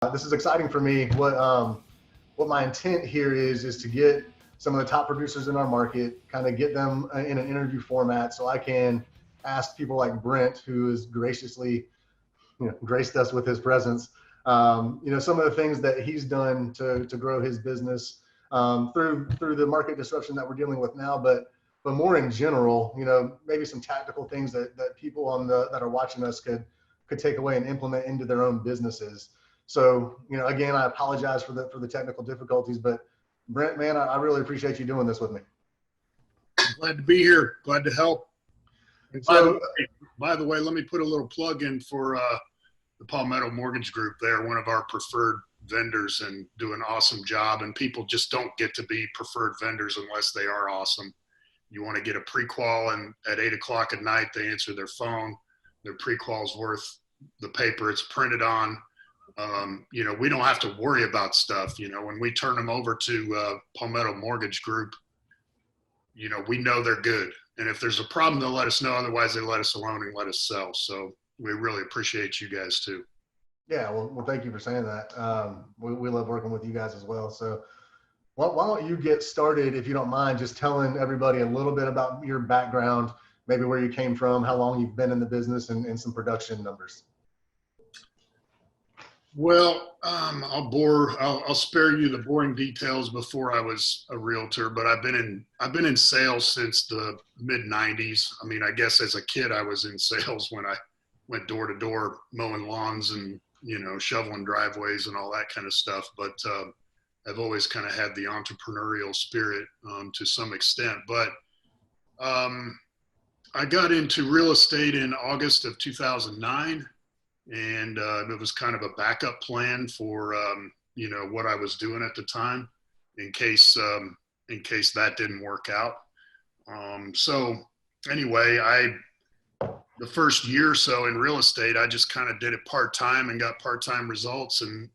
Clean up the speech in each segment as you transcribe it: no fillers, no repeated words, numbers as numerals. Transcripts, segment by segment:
This is exciting for me. What my intent here is to get some of the top producers in our market, kind of get them in an interview format, so I can ask people like Brent, who has graciously, graced us with his presence. Some of the things that he's done to grow his business through the market disruption that we're dealing with now, but more in general, maybe some tactical things that people that are watching us could take away and implement into their own businesses. So, again, I apologize for the technical difficulties, but Brent, man, I really appreciate you doing this with me. Glad to be here. Glad to help. And by the way, let me put a little plug in for the Palmetto Mortgage Group. They're one of our preferred vendors and do an awesome job. And people just don't get to be preferred vendors unless they are awesome. You want to get a pre-qual, and at 8 o'clock at night, they answer their phone. Their pre-qual's worth the paper it's printed on. We don't have to worry about stuff. When we turn them over to Palmetto Mortgage Group, we know they're good. And if there's a problem, they'll let us know. Otherwise, they let us alone and let us sell. So we really appreciate you guys too. Yeah, well, thank you for saying that. We love working with you guys as well. So why don't you get started, if you don't mind, just telling everybody a little bit about your background, maybe where you came from, how long you've been in the business, and some production numbers. Well, I'll spare you the boring details before I was a realtor, but I've been in sales since the mid '90s. I mean, I guess as a kid I was in sales when I went door to door mowing lawns and shoveling driveways and all that kind of stuff. But I've always kind of had the entrepreneurial spirit to some extent. But I got into real estate in August of 2009. And it was kind of a backup plan for, what I was doing at the time in case that didn't work out. So anyway, the first year or so in real estate, I just kind of did it part-time and got part-time results and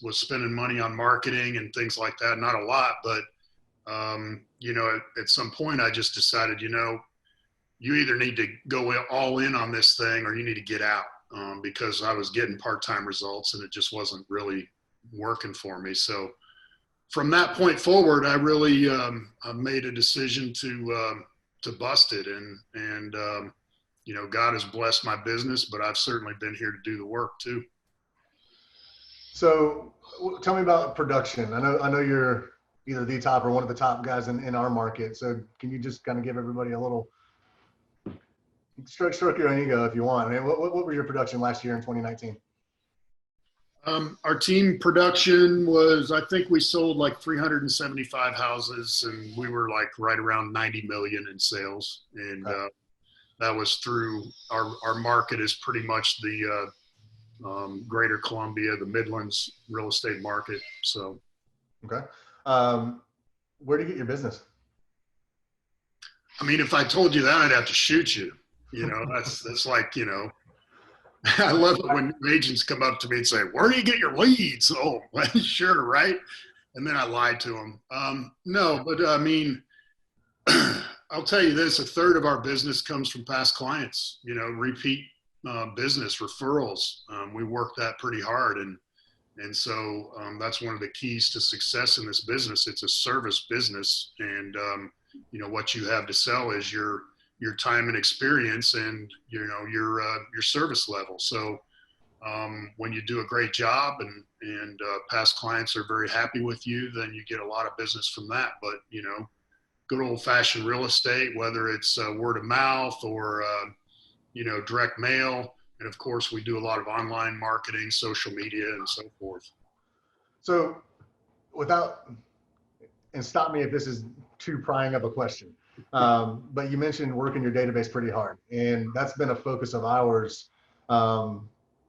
was spending money on marketing and things like that. Not a lot, but, at some point I just decided, you either need to go all in on this thing or you need to get out. Because I was getting part-time results and it just wasn't really working for me. So from that point forward, I really I made a decision to bust it. And God has blessed my business, but I've certainly been here to do the work too. So tell me about production. I know you're either the top or one of the top guys in our market. So can you just kind of give everybody a little stroke your own ego if you want? I mean, what were your production last year in 2019? Our team production was, I think we sold like 375 houses and we were like right around 90 million in sales. And that was through our market is pretty much the Greater Columbia, the Midlands real estate market. So. Okay. Where do you get your business? I mean, if I told you that, I'd have to shoot you. That's like, I love it when agents come up to me and say, where do you get your leads? Oh, sure. Right. And then I lied to them. No, but I mean, I'll tell you this, a third of our business comes from past clients, repeat business referrals. We work that pretty hard. And so that's one of the keys to success in this business. It's a service business. And, what you have to sell is your time and experience and, your service level. So when you do a great job and past clients are very happy with you, then you get a lot of business from that. But, good old fashioned real estate, whether it's word of mouth or, direct mail. And of course we do a lot of online marketing, social media and so forth. So and stop me if this is too prying of a question. But you mentioned working your database pretty hard, and that's been a focus of ours. In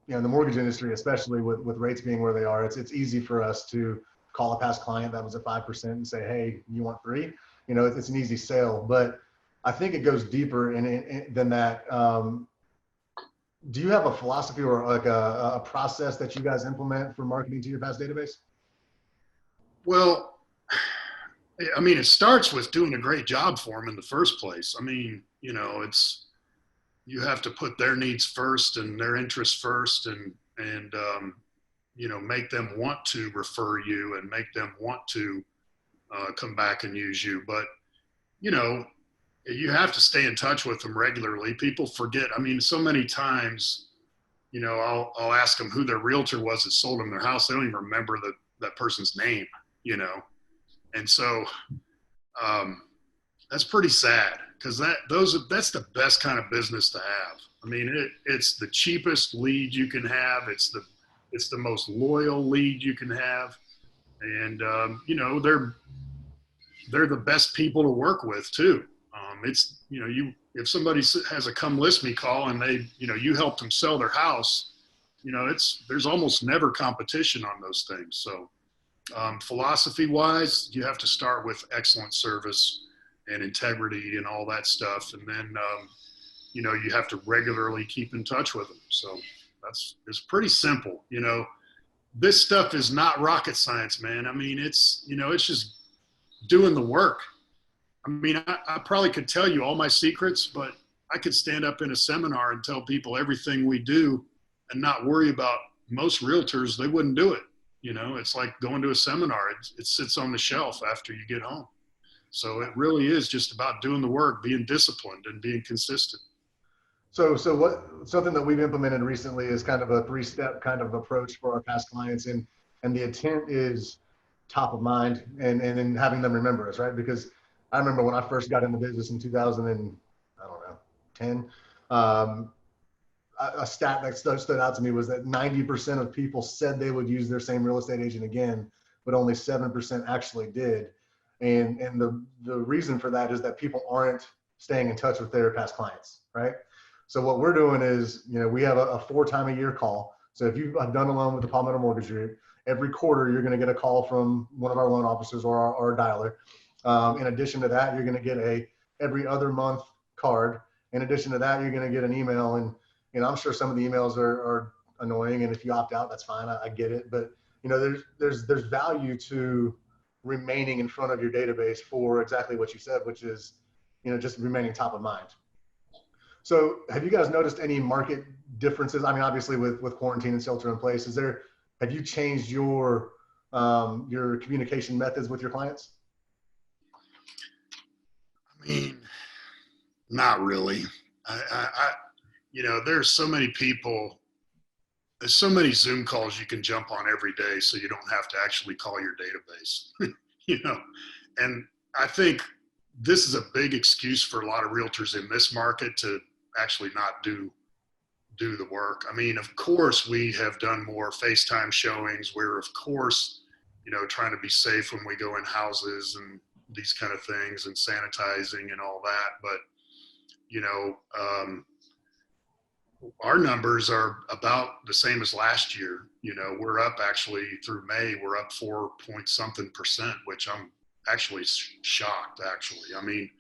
the mortgage industry, especially with rates being where they are, it's easy for us to call a past client that was at 5% and say, hey, you want 3? It's an easy sale. But I think it goes deeper than that. Do you have a philosophy or like a process that you guys implement for marketing to your past database? Well, I mean, it starts with doing a great job for them in the first place. I mean, you have to put their needs first and their interests first. And make them want to refer you and make them want to come back and use you. But, you have to stay in touch with them regularly. People forget. I mean, so many times, I'll ask them who their realtor was that sold them their house. They don't even remember that person's name, And so that's pretty sad, because that's the best kind of business to have. I mean, it's the cheapest lead you can have. It's the most loyal lead you can have. And, they're the best people to work with too. If somebody has a come list me call and they, you helped them sell their house, there's almost never competition on those things. So philosophy wise, you have to start with excellent service and integrity and all that stuff. And then, you have to regularly keep in touch with them. So it's pretty simple. This stuff is not rocket science, man. I mean, it's just doing the work. I mean, I probably could tell you all my secrets, but I could stand up in a seminar and tell people everything we do and not worry about. Most realtors, they wouldn't do it. It's like going to a seminar. It sits on the shelf after you get home. So it really is just about doing the work, being disciplined and being consistent. So something that we've implemented recently is kind of a 3-step kind of approach for our past clients. And the intent is top of mind and then having them remember us, right? Because I remember when I first got in the business in 2010, a stat that stood out to me was that 90% of people said they would use their same real estate agent again, but only 7% actually did. And the reason for that is that people aren't staying in touch with their past clients, right? So what we're doing is, we have a 4-time-a-year call. So if you've done a loan with the Palmetto Mortgage Group, every quarter you're going to get a call from one of our loan officers or our dialer. In addition to that, you're going to get a every other month card. In addition to that, you're going to get an email. And I'm sure some of the emails are annoying, and if you opt out, that's fine. I get it. But there's value to remaining in front of your database for exactly what you said, which is just remaining top of mind. So have you guys noticed any market differences? I mean, obviously with quarantine and shelter in place, have you changed your communication methods with your clients? I mean, not really. There's so many people, there's so many Zoom calls you can jump on every day, so you don't have to actually call your database, and I think this is a big excuse for a lot of realtors in this market to actually not do the work. I mean, of course, we have done more FaceTime showings. We're, of course, trying to be safe when we go in houses and these kind of things and sanitizing and all that. But, our numbers are about the same as last year. We're up actually through May, we're up 4-point-something%, which I'm actually shocked, actually. I mean,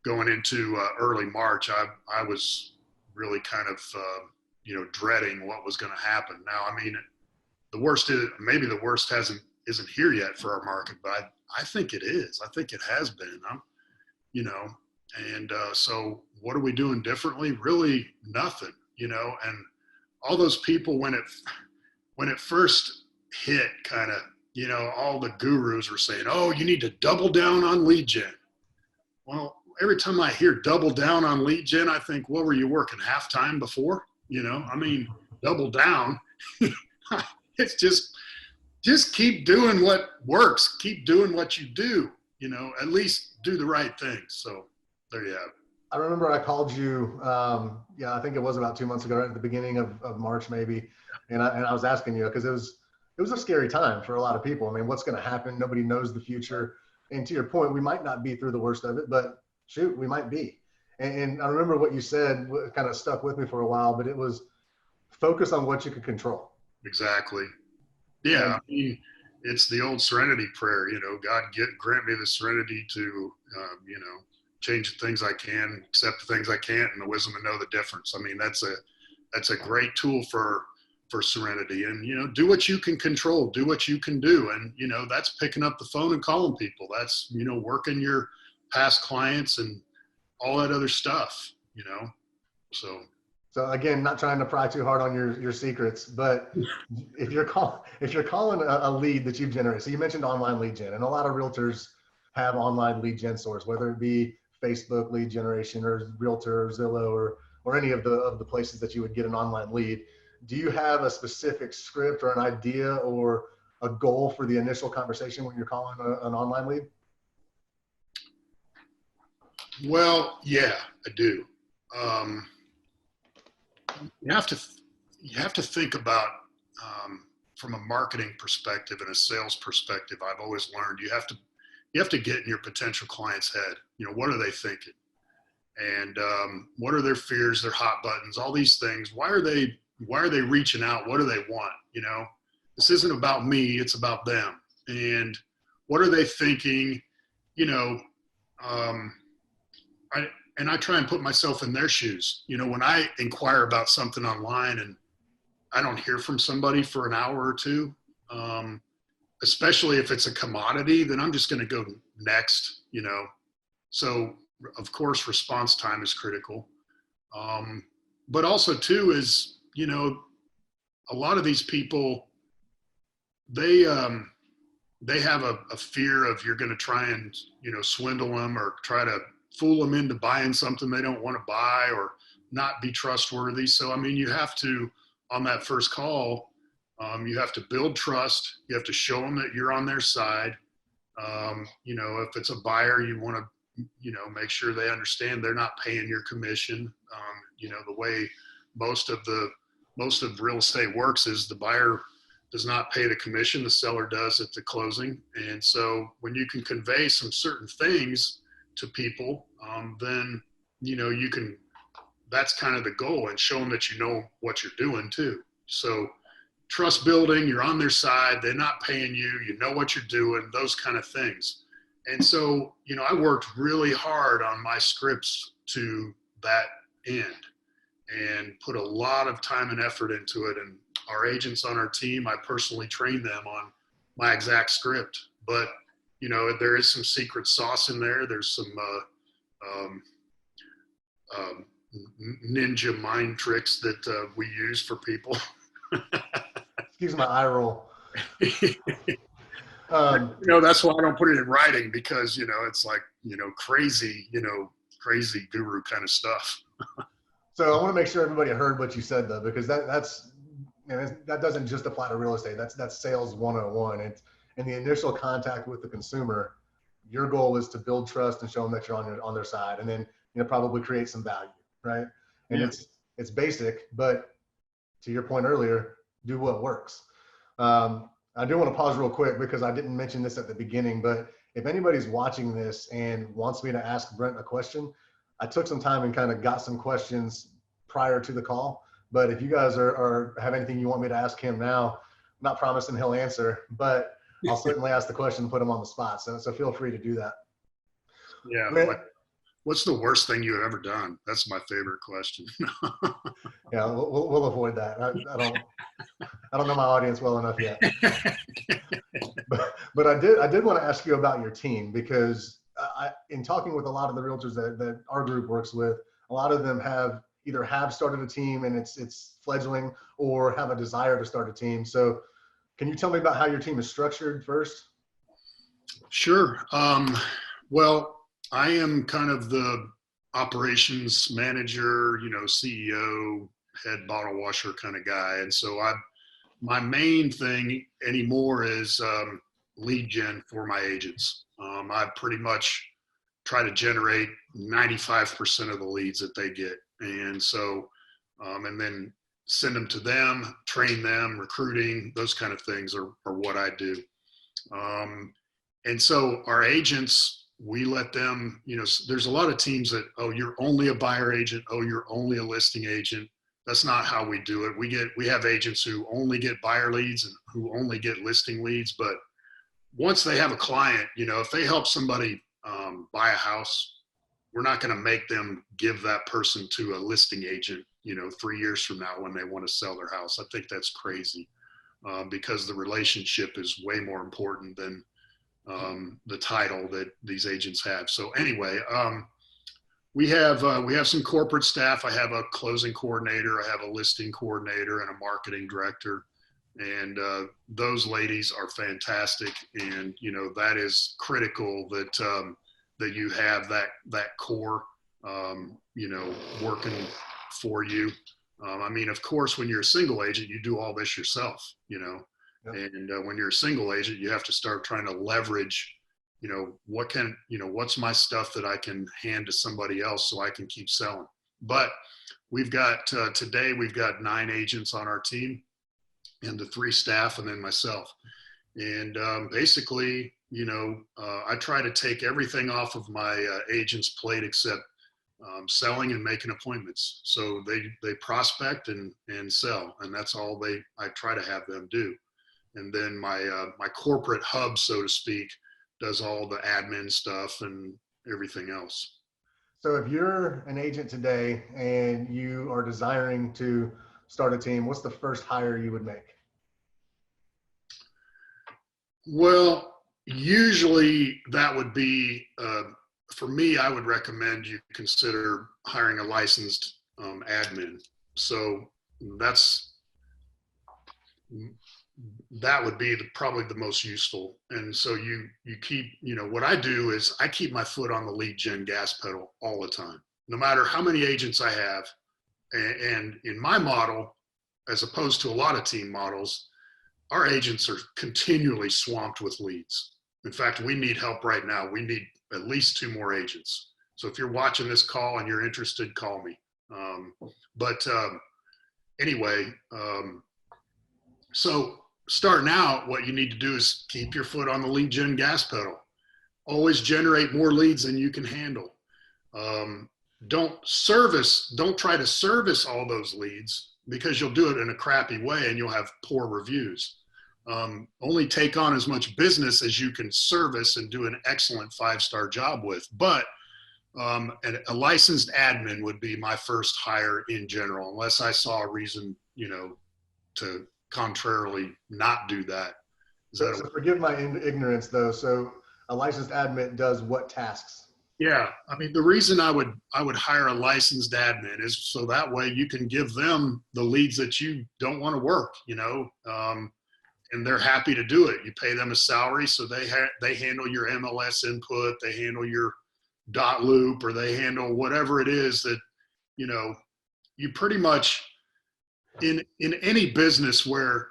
going into early March, I was really kind of, dreading what was going to happen. Now, I mean, the worst isn't here yet for our market, but I think it is. I think it has been. So what are we doing differently? Really nothing, and all those people when it first hit, kind of, all the gurus were saying, oh, you need to double down on lead gen. Well, every time I hear double down on lead gen, I think, what were you working half-time before? I mean, double down. It's just keep doing what works. Keep doing what you do, at least do the right things. So there you have it. I remember I called you, I think it was about 2 months ago, right at the beginning of March maybe. And I was asking you, because it was a scary time for a lot of people. I mean, what's going to happen? Nobody knows the future. And to your point, we might not be through the worst of it, but shoot, we might be. And I remember what you said kind of stuck with me for a while, but it was focus on what you can control. Exactly. Yeah. I mean, it's the old serenity prayer, God grant me the serenity to, change the things I can, accept the things I can't, and the wisdom to know the difference. I mean, that's a great tool for serenity. And, do what you can control, do what you can do. And, that's picking up the phone and calling people. That's, working your past clients and all that other stuff, So So again, not trying to pry too hard on your secrets, but if you're calling a lead that you've generated, so you mentioned online lead gen, and a lot of realtors have online lead gen source, whether it be Facebook lead generation or Realtor or Zillow or any of the places that you would get an online lead. Do you have a specific script or an idea or a goal for the initial conversation when you're calling an online lead? Well, yeah, I do. Um, you have to think about from a marketing perspective and a sales perspective. I've always learned you have to get in your potential client's head. You know, what are they thinking, and what are their fears, their hot buttons, all these things. Why are they reaching out? What do they want? You know, this isn't about me; it's about them. And what are they thinking? You know, um, I try and put myself in their shoes. You know, when I inquire about something online and I don't hear from somebody for an hour or two, especially if it's a commodity, then I'm just going to go next, you know. So of course, response time is critical. But also too is, you know, a lot of these people, they have a fear of you're going to try and, you know, swindle them or try to fool them into buying something they don't want to buy or not be trustworthy. So, I mean, you have to, on that first call, you have to build trust. You have to show them that you're on their side. You know, if it's a buyer, you want to, you know, make sure they understand they're not paying your commission. You know, the way most of real estate works is the buyer does not pay the commission, the seller does at the closing. And so when you can convey some certain things to people, then, you know, you can, that's kind of the goal, and show them that you know what you're doing too. So trust building, you're on their side, they're not paying you, you know what you're doing, those kind of things. And so, you know, I worked really hard on my scripts to that end and put a lot of time and effort into it. And our agents on our team, I personally trained them on my exact script. But, you know, there is some secret sauce in there. There's some ninja mind tricks that we use for people. Excuse my eye roll. You know, that's why I don't put it in writing, because, you know, it's like, you know, crazy guru kind of stuff. So I want to make sure everybody heard what you said though, because that's that doesn't just apply to real estate. That's sales 101. It's in the initial contact with the consumer. Your goal is to build trust and show them that you're on their side, and then, you know, probably create some value, right? And Yeah. it's basic, but to your point earlier, do what works. I do want to pause real quick because I didn't mention this at the beginning, but if anybody's watching this and wants me to ask Brent a question, I took some time and kind of got some questions prior to the call. But if you guys have anything you want me to ask him now, I'm not promising he'll answer, but I'll certainly ask the question and put him on the spot. So feel free to do that. Yeah. Brent, Like, what's the worst thing you've ever done? That's my favorite question. yeah, we'll avoid that. I don't know my audience well enough yet. But I did want to ask you about your team, because in talking with a lot of the realtors that our group works with, a lot of them either have started a team and it's fledgling, or have a desire to start a team. So can you tell me about how your team is structured first? Sure. Well, I am kind of the operations manager, you know, CEO, head bottle washer kind of guy. And so my main thing anymore is lead gen for my agents. I pretty much try to generate 95% of the leads that they get. And so, and then send them to them, train them, recruiting, those kind of things are what I do. And so our agents, we let them, you know, there's a lot of teams that, oh, you're only a buyer agent. Oh, you're only a listing agent. That's not how we do it. We have agents who only get buyer leads and who only get listing leads. But once they have a client, you know, if they help somebody buy a house, we're not going to make them give that person to a listing agent, you know, 3 years from now when they want to sell their house. I think that's crazy, because the relationship is way more important than the title that these agents have. So anyway, we have some corporate staff. I have a closing coordinator, I have a listing coordinator, and a marketing director. And those ladies are fantastic. And that is critical that you have that core working for you. I mean, of course, when you're a single agent, you do all this yourself. Yep. And when you're a single agent, you have to start trying to leverage what's my stuff that I can hand to somebody else so I can keep selling. But we've got today we've got 9 agents on our team, and the 3 staff, and then myself. And basically, I try to take everything off of my agent's plate except selling and making appointments. So they prospect and sell, and that's all I try to have them do. And then my corporate hub, so to speak, does all the admin stuff and everything else. So if you're an agent today and you are desiring to start a team, what's the first hire you would make? Well, usually that would be, for me, I would recommend you consider hiring a licensed admin. So that would be probably the most useful. And so you keep, what I do is I keep my foot on the lead gen gas pedal all the time, no matter how many agents I have. And in my model, as opposed to a lot of team models, our agents are continually swamped with leads. In fact, we need help right now. We need at least 2 more agents. So if you're watching this call and you're interested, call me. Anyway, so starting out, what you need to do is keep your foot on the lead gen gas pedal. Always generate more leads than you can handle. Don't try to service all those leads, because you'll do it in a crappy way and you'll have poor reviews. Only take on as much business as you can service and do an excellent 5-star job with. But a licensed admin would be my first hire in general, unless I saw a reason, to contrarily not do that. So forgive my ignorance though. So a licensed admin does what tasks? Yeah, I mean, the reason I would hire a licensed admin is so that way you can give them the leads that you don't want to work, and they're happy to do it. You pay them a salary, so they handle your MLS input, they handle your dot loop, or they handle whatever it is that, you pretty much in any business where,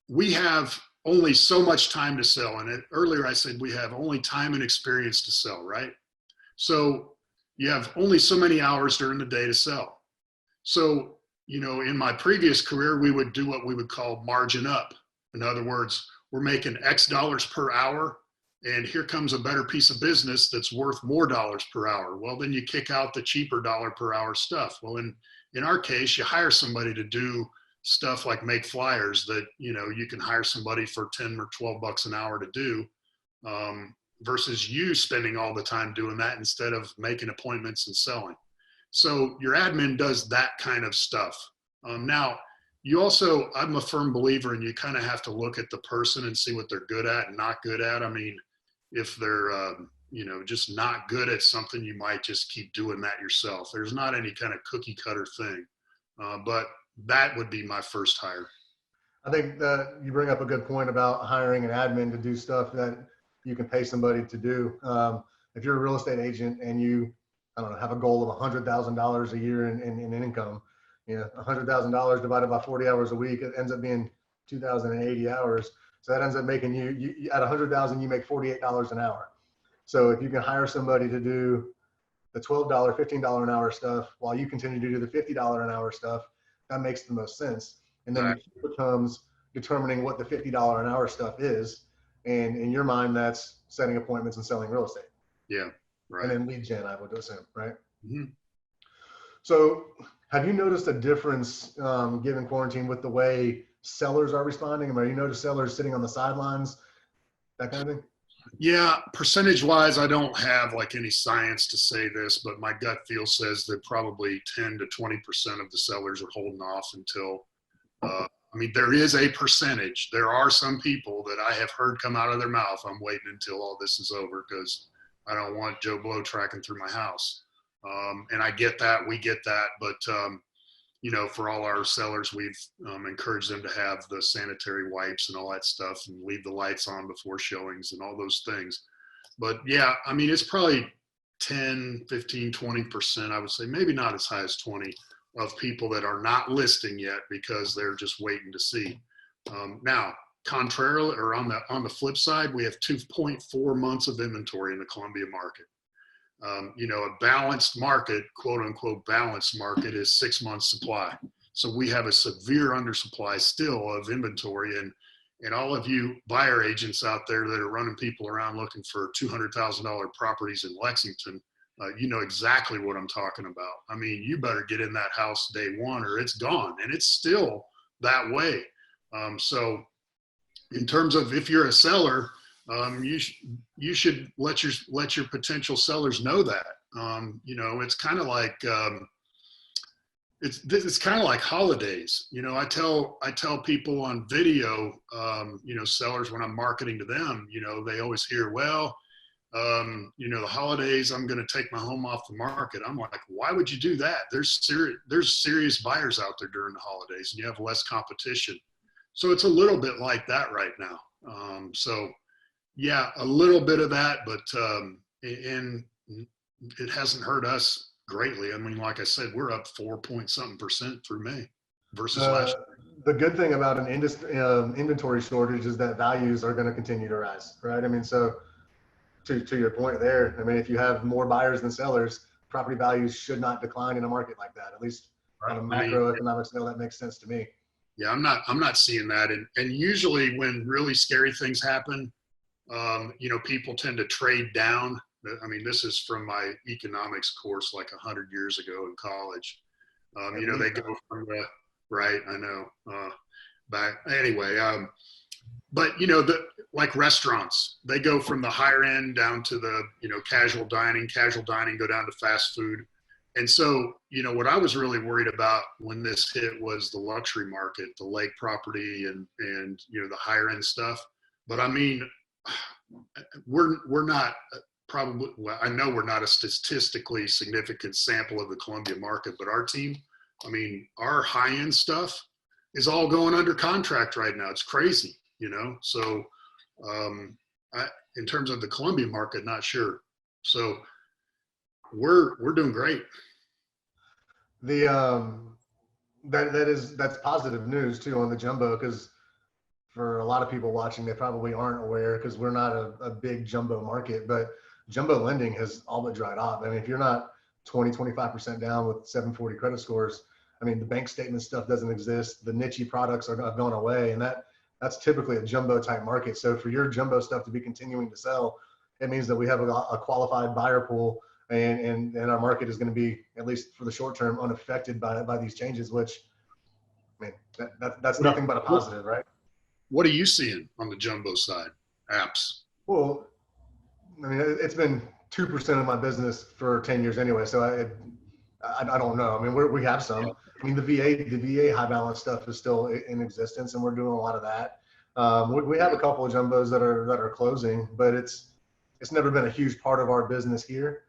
we have only so much time to sell. And earlier I said we have only time and experience to sell, right? So you have only so many hours during the day to sell. So, in my previous career, we would do what we would call margin up. In other words, we're making X dollars per hour, and here comes a better piece of business that's worth more dollars per hour. Well, then you kick out the cheaper dollar per hour stuff. Well, in our case, you hire somebody to do stuff like make flyers that, you can hire somebody for 10 or 12 bucks an hour to do, versus you spending all the time doing that instead of making appointments and selling. So your admin does that kind of stuff. Now, I'm a firm believer, and you kind of have to look at the person and see what they're good at and not good at. I mean, if they're, just not good at something, you might just keep doing that yourself. There's not any kind of cookie cutter thing, but that would be my first hire. I think that you bring up a good point about hiring an admin to do stuff that you can pay somebody to do. If you're a real estate agent and you, have a goal of $100,000 a year in income, $100,000 divided by 40 hours a week, it ends up being 2,080 hours. So that ends up making you at 100,000, you make $48 an hour. So if you can hire somebody to do the $12, $15 an hour stuff while you continue to do the $50 an hour stuff, that makes the most sense. And then it becomes determining what the $50 an hour stuff is. And in your mind, that's setting appointments and selling real estate. Yeah. Right. And then lead gen, I would assume, right? Mm-hmm. So have you noticed a difference given quarantine with the way sellers are responding? I mean, you notice sellers sitting on the sidelines, that kind of thing? Yeah, percentage wise, I don't have like any science to say this, but my gut feel says that probably 10 to 20% of the sellers are holding off until, there is a percentage. There are some people that I have heard come out of their mouth, I'm waiting until all this is over, because I don't want Joe Blow tracking through my house. And I get that, we get that, but you know, for all our sellers, we've encouraged them to have the sanitary wipes and all that stuff and leave the lights on before showings and all those things. But yeah, I mean, it's probably 10, 15, 20%, I would say, maybe not as high as 20 of people that are not listing yet because they're just waiting to see. Now, contrarily, or on the flip side, we have 2.4 months of inventory in the Columbia market. You know, a balanced market, quote unquote, balanced market is 6 months supply. So we have a severe undersupply still of inventory. And all of you buyer agents out there that are running people around looking for $200,000 properties in Lexington, you know exactly what I'm talking about. I mean, you better get in that house day one or it's gone. And it's still that way. So in terms of if you're a seller, you should let your potential sellers know that. You know, it's kind of like it's kind of like holidays. You know, I tell people on video, you know, sellers when I'm marketing to them, you know, they always hear, well, you know, the holidays, I'm going to take my home off the market. I'm like, why would you do that? There's serious buyers out there during the holidays, and you have less competition. So it's a little bit like that right now. So yeah, a little bit of that, but and it hasn't hurt us greatly. I mean, like I said, we're up 4-point-something% through May versus last year. The good thing about an inventory shortage is that values are going to continue to rise, right? I mean, so to your point there, I mean, if you have more buyers than sellers, property values should not decline in a market like that. At least on a macroeconomic scale, that makes sense to me. Yeah, I'm not seeing that. And usually when really scary things happen, you know, people tend to trade down. I mean, this is from my economics course like 100 years ago in college. You know, they go from the, right, I know, back, anyway, but you know, like restaurants, they go from the higher end down to the, you know, casual dining go down to fast food. And so, you know, what I was really worried about when this hit was the luxury market, the lake property and, you know, the higher end stuff. But I mean, we're not probably, well, I know we're not a statistically significant sample of the Columbia market, but our team, I mean, our high end stuff is all going under contract right now. It's crazy, you know? So in terms of the Columbia market, not sure. So we're doing great. That's positive news too on the jumbo, because for a lot of people watching, they probably aren't aware because we're not a big jumbo market, but jumbo lending has all but dried off. I mean, if you're not 20-25% down with 740 credit scores, I mean, the bank statement stuff doesn't exist. The niche products have gone away, and that's typically a jumbo type market. So for your jumbo stuff to be continuing to sell, it means that we have a qualified buyer pool, and our market is going to be, at least for the short term, unaffected by these changes, which, I mean, that's nothing but a positive, right? What are you seeing on the jumbo side? Apps. Well, I mean, it's been 2% of my business for 10 years anyway, so I don't know. I mean, we have some. I mean, the VA high balance stuff is still in existence, and we're doing a lot of that. We have a couple of jumbos that are closing, but it's never been a huge part of our business here.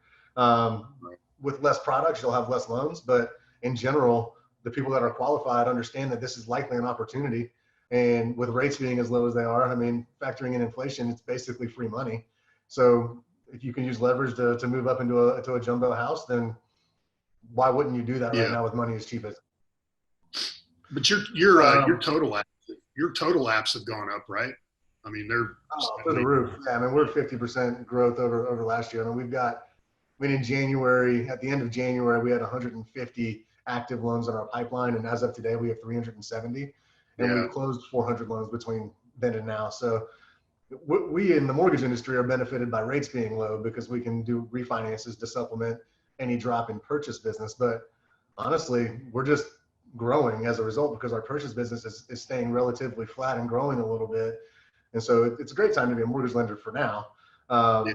With less products, you'll have less loans, but in general, the people that are qualified understand that this is likely an opportunity. And with rates being as low as they are, I mean, factoring in inflation, it's basically free money. So if you can use leverage to move up into a jumbo house, then why wouldn't you do that right now with money as cheap as? But your total apps have gone up, right? I mean, they're through the roof. Yeah, I mean, we're 50% growth over last year. I mean, in January, at the end of January, we had 150 active loans in our pipeline, and as of today, we have 370. And we've closed 400 loans between then and now. So we in the mortgage industry are benefited by rates being low because we can do refinances to supplement any drop in purchase business. But honestly, we're just growing as a result because our purchase business is staying relatively flat and growing a little bit. And so it's a great time to be a mortgage lender for now. Our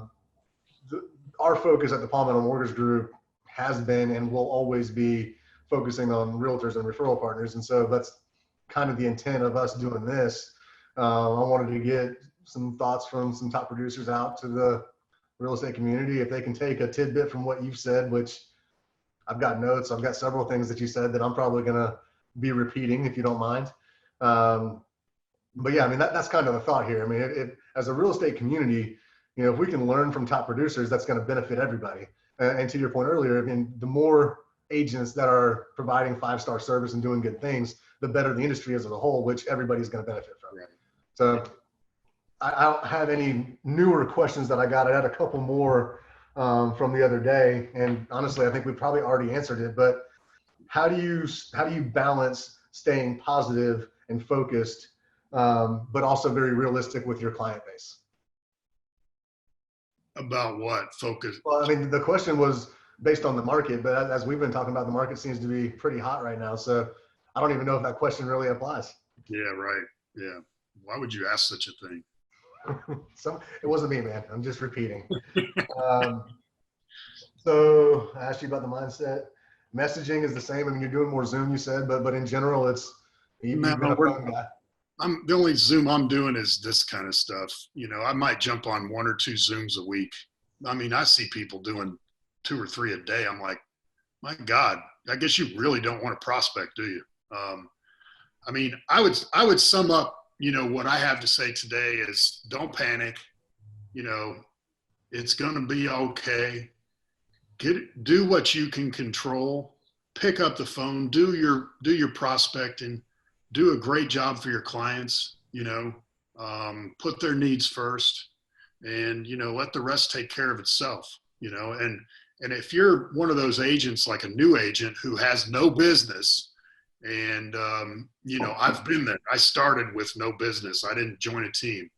focus at the Palmetto Mortgage Group has been and will always be focusing on realtors and referral partners. And so that's kind of the intent of us doing this. I wanted to get some thoughts from some top producers out to real estate community, if they can take a tidbit from what you've said, which I've got notes, I've got several things that you said that I'm probably going to be repeating if you don't mind. But yeah, I mean, that's kind of the thought here. I mean, as a real estate community, if we can learn from top producers, that's going to benefit everybody. And to your point earlier, I mean, the more agents that are providing 5-star service and doing good things, the better the industry is as a whole, which everybody's going to benefit from. Right. So I don't have any newer questions that I got. I had a couple more from the other day, and honestly, I think we probably already answered it. But how do you balance staying positive and focused, but also very realistic with your client base? About what? Focus? Well, I mean, the question was based on the market, but as we've been talking about, the market seems to be pretty hot right now. So I don't even know if that question really applies. Yeah, right. Yeah. Why would you ask such a thing? It wasn't me, man. I'm just repeating. So I asked you about the mindset. Messaging is the same. I mean, you're doing more Zoom, you said, but in general, you've been a phone guy. The only Zoom I'm doing is this kind of stuff. I might jump on 1 or 2 Zooms a week. I mean, I see people doing 2 or 3 a day. I'm like, my God, I guess you really don't want to prospect, do you? I mean, I would sum up, what I have to say today is don't panic. It's going to be okay. Do what you can control. Pick up the phone. Do your prospecting. Do a great job for your clients. Put their needs first, and let the rest take care of itself. And if you're one of those agents, like a new agent who has no business, and I've been there. I started with no business. I didn't join a team.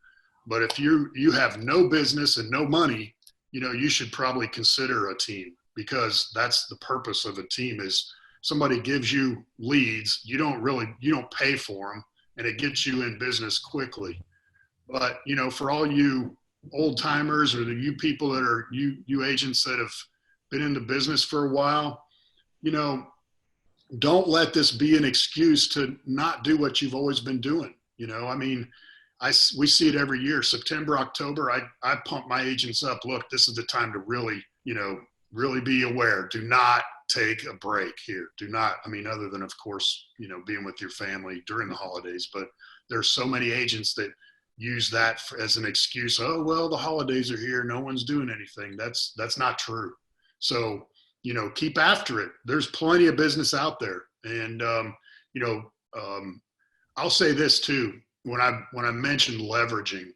But if you have no business and no money, you should probably consider a team, because that's the purpose of a team. Is somebody gives you leads, you don't pay for them, and it gets you in business quickly. But for all you old timers, or you people that are you agents that have been in the business for a while, don't let this be an excuse to not do what you've always been doing. I mean, we see it every year. September, October, I pump my agents up. Look, this is the time to really be aware. Do not take a break here. Do not, other than, of course, being with your family during the holidays. But there's so many agents that use that as an excuse. Oh, well, the holidays are here. No one's doing anything. That's not true. So, keep after it. There's plenty of business out there. And, I'll say this too. When I mentioned leveraging,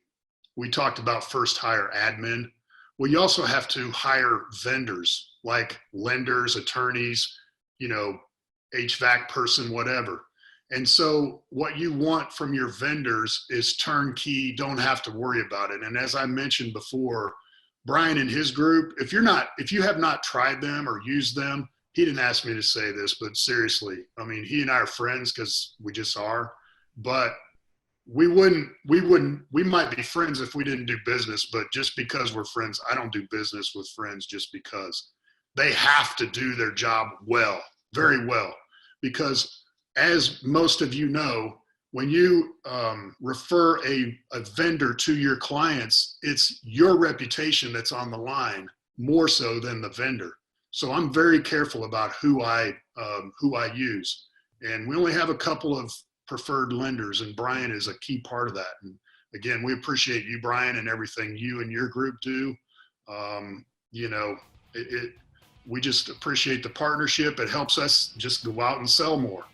we talked about first hire admin. Well, you also have to hire vendors like lenders, attorneys, HVAC person, whatever. And so what you want from your vendors is turnkey, don't have to worry about it. And as I mentioned before, Brian and his group, if you have not tried them or used them, he didn't ask me to say this, but seriously, he and I are friends because we just are, but we might be friends if we didn't do business, but just because we're friends, I don't do business with friends just because. They have to do their job well, very well, because as most of you know, when you refer a vendor to your clients, it's your reputation that's on the line more so than the vendor. So I'm very careful about who I use. And we only have a couple of preferred lenders, and Brian is a key part of that. And again, we appreciate you, Brian, and everything you and your group do. We just appreciate the partnership. It helps us just go out and sell more,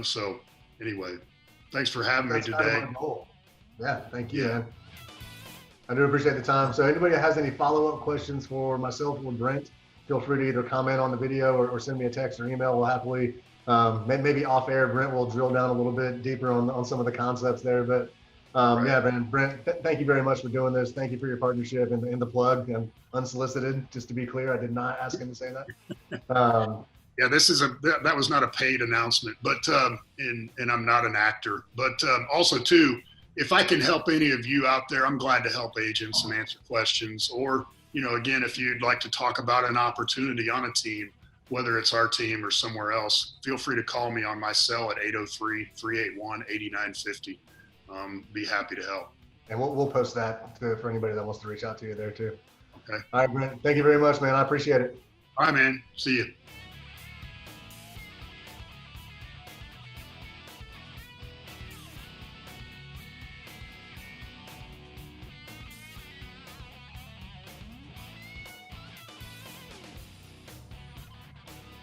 So anyway, thanks for having me today. Yeah, thank you, man. I do appreciate the time. So anybody that has any follow-up questions for myself or Brent, feel free to either comment on the video or send me a text or email. We'll happily, maybe off air, Brent will drill down a little bit deeper on some of the concepts there. But right. Yeah, man, Brent, thank you very much for doing this. Thank you for your partnership and the plug. And unsolicited, just to be clear, I did not ask him to say that. Yeah, that was not a paid announcement, but and I'm not an actor, but also too, if I can help any of you out there, I'm glad to help agents and answer questions. Or again, if you'd like to talk about an opportunity on a team, whether it's our team or somewhere else, feel free to call me on my cell at 803-381-8950. Be happy to help. And we'll post that for anybody that wants to reach out to you there too. Okay. All right, Brent. Thank you very much, man. I appreciate it. All right, man. See you.